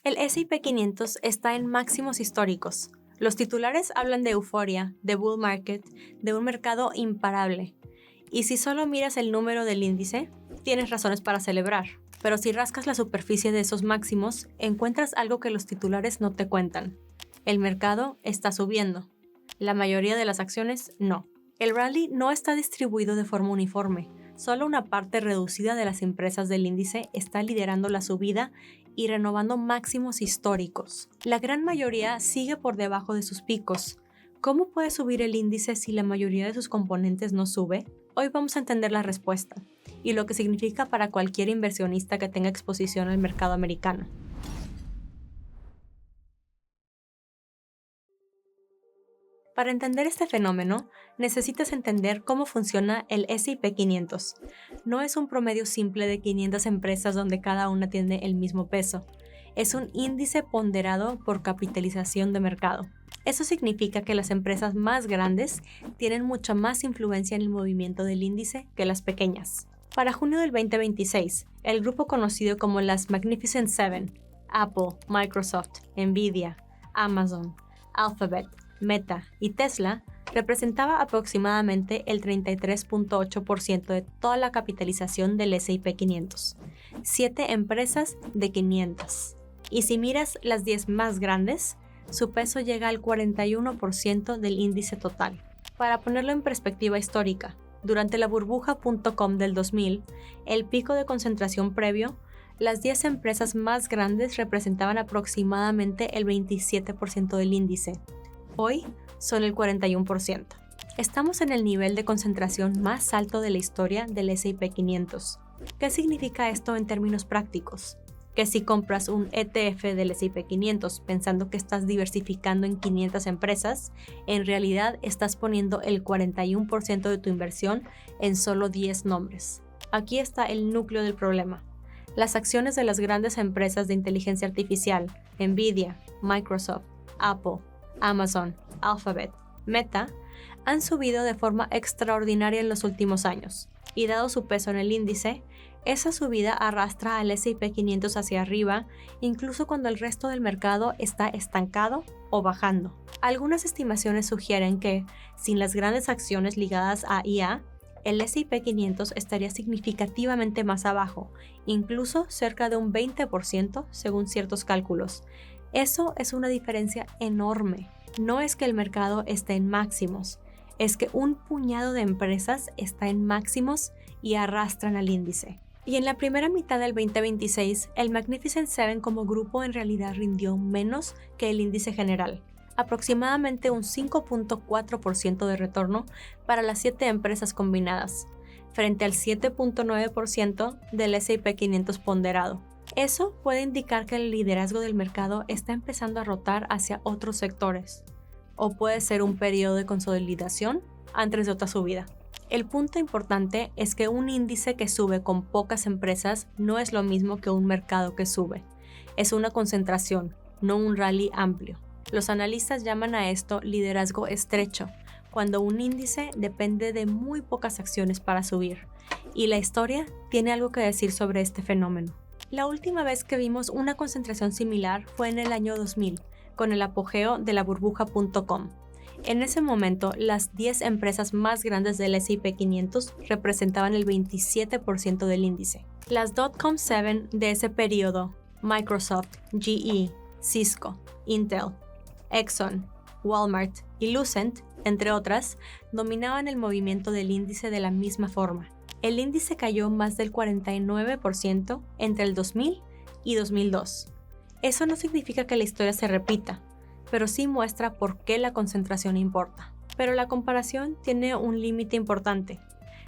El S&P 500 está en máximos históricos. Los titulares hablan de euforia, de bull market, de un mercado imparable. Y si solo miras el número del índice, tienes razones para celebrar. Pero si rascas la superficie de esos máximos, encuentras algo que los titulares no te cuentan. El mercado está subiendo. La mayoría de las acciones no. El rally no está distribuido de forma uniforme. Solo una parte reducida de las empresas del índice está liderando la subida y renovando máximos históricos. La gran mayoría sigue por debajo de sus picos. ¿Cómo puede subir el índice si la mayoría de sus componentes no sube? Hoy vamos a entender la respuesta y lo que significa para cualquier inversionista que tenga exposición al mercado americano. Para entender este fenómeno, necesitas entender cómo funciona el S&P 500. No es un promedio simple de 500 empresas donde cada una tiene el mismo peso. Es un índice ponderado por capitalización de mercado. Eso significa que las empresas más grandes tienen mucha más influencia en el movimiento del índice que las pequeñas. Para junio del 2026, el grupo conocido como las Magnificent Seven, Apple, Microsoft, Nvidia, Amazon, Alphabet, Meta y Tesla, representaba aproximadamente el 33.8% de toda la capitalización del S&P 500. 7 empresas de 500. Y si miras las 10 más grandes, su peso llega al 41% del índice total. Para ponerlo en perspectiva histórica, durante la burbuja.com del 2000, el pico de concentración previo, las 10 empresas más grandes representaban aproximadamente el 27% del índice. Hoy son el 41%. Estamos en el nivel de concentración más alto de la historia del S&P 500. ¿Qué significa esto en términos prácticos? Que si compras un ETF del S&P 500 pensando que estás diversificando en 500 empresas, en realidad estás poniendo el 41% de tu inversión en solo 10 nombres. Aquí está el núcleo del problema. Las acciones de las grandes empresas de inteligencia artificial, Nvidia, Microsoft, Apple, Amazon, Alphabet, Meta, han subido de forma extraordinaria en los últimos años, y dado su peso en el índice, esa subida arrastra al S&P 500 hacia arriba, incluso cuando el resto del mercado está estancado o bajando. Algunas estimaciones sugieren que, sin las grandes acciones ligadas a IA, el S&P 500 estaría significativamente más abajo, incluso cerca de un 20% según ciertos cálculos. Eso es una diferencia enorme. No es que el mercado esté en máximos, es que un puñado de empresas está en máximos y arrastran al índice. Y en la primera mitad del 2026, el Magnificent Seven como grupo en realidad rindió menos que el índice general, aproximadamente un 5.4% de retorno para las 7 empresas combinadas, frente al 7.9% del S&P 500 ponderado. Eso puede indicar que el liderazgo del mercado está empezando a rotar hacia otros sectores, o puede ser un periodo de consolidación antes de otra subida. El punto importante es que un índice que sube con pocas empresas no es lo mismo que un mercado que sube. Es una concentración, no un rally amplio. Los analistas llaman a esto liderazgo estrecho, cuando un índice depende de muy pocas acciones para subir, y la historia tiene algo que decir sobre este fenómeno. La última vez que vimos una concentración similar fue en el año 2000, con el apogeo de la burbuja.com. En ese momento, las 10 empresas más grandes del S&P 500 representaban el 27% del índice. Las .com 7 de ese periodo, Microsoft, GE, Cisco, Intel, Exxon, Walmart y Lucent, entre otras, dominaban el movimiento del índice de la misma forma. El índice cayó más del 49% entre el 2000 y 2002. Eso no significa que la historia se repita, pero sí muestra por qué la concentración importa. Pero la comparación tiene un límite importante.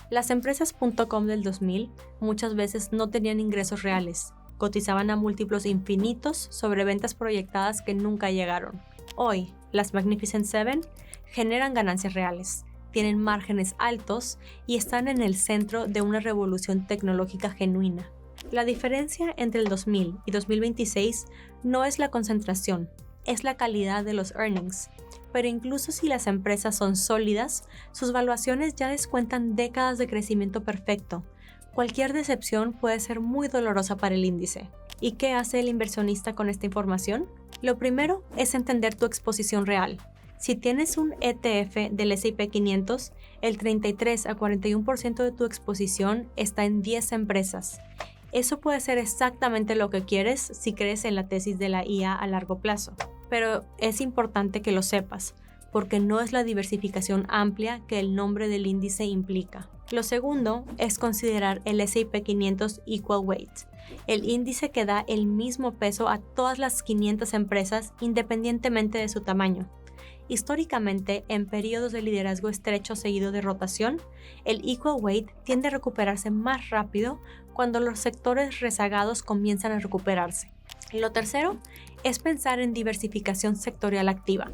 Las empresas .com del 2000 muchas veces no tenían ingresos reales, cotizaban a múltiplos infinitos sobre ventas proyectadas que nunca llegaron. Hoy, las Magnificent Seven generan ganancias reales, tienen márgenes altos y están en el centro de una revolución tecnológica genuina. La diferencia entre el 2000 y 2026 no es la concentración, es la calidad de los earnings. Pero incluso si las empresas son sólidas, sus valuaciones ya descuentan décadas de crecimiento perfecto, Cualquier decepción puede ser muy dolorosa para el índice. ¿Y qué hace el inversionista con esta información? Lo primero es entender tu exposición real. Si tienes un ETF del S&P 500, el 33 a 41% de tu exposición está en 10 empresas. Eso puede ser exactamente lo que quieres si crees en la tesis de la IA a largo plazo. Pero es importante que lo sepas, porque no es la diversificación amplia que el nombre del índice implica. Lo segundo es considerar el S&P 500 Equal Weight, el índice que da el mismo peso a todas las 500 empresas independientemente de su tamaño. Históricamente, en periodos de liderazgo estrecho seguido de rotación, el Equal Weight tiende a recuperarse más rápido cuando los sectores rezagados comienzan a recuperarse. Lo tercero es pensar en diversificación sectorial activa.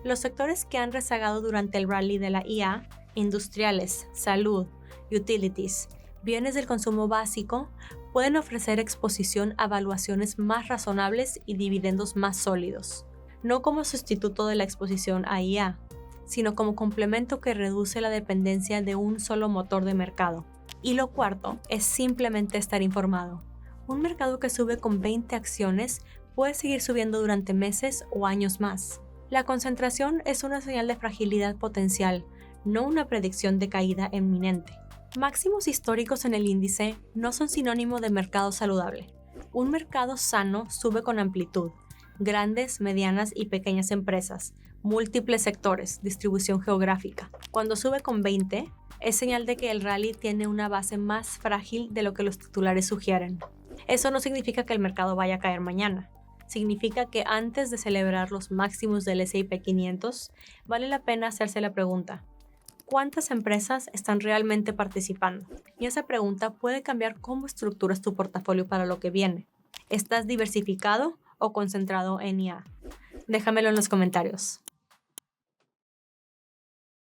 Los sectores que han rezagado durante el rally de la IA, industriales, salud, utilities, bienes del consumo básico, pueden ofrecer exposición a valuaciones más razonables y dividendos más sólidos. No como sustituto de la exposición a IA, sino como complemento que reduce la dependencia de un solo motor de mercado. Y lo cuarto es simplemente estar informado. Un mercado que sube con 20 acciones puede seguir subiendo durante meses o años más. La concentración es una señal de fragilidad potencial, no una predicción de caída inminente. Máximos históricos en el índice no son sinónimo de mercado saludable. Un mercado sano sube con amplitud. Grandes, medianas y pequeñas empresas, múltiples sectores, distribución geográfica. Cuando sube con 20, es señal de que el rally tiene una base más frágil de lo que los titulares sugieren. Eso no significa que el mercado vaya a caer mañana. Significa que antes de celebrar los máximos del S&P 500, vale la pena hacerse la pregunta: ¿cuántas empresas están realmente participando? Y esa pregunta puede cambiar cómo estructuras tu portafolio para lo que viene. ¿Estás diversificado o concentrado en IA? Déjamelo en los comentarios.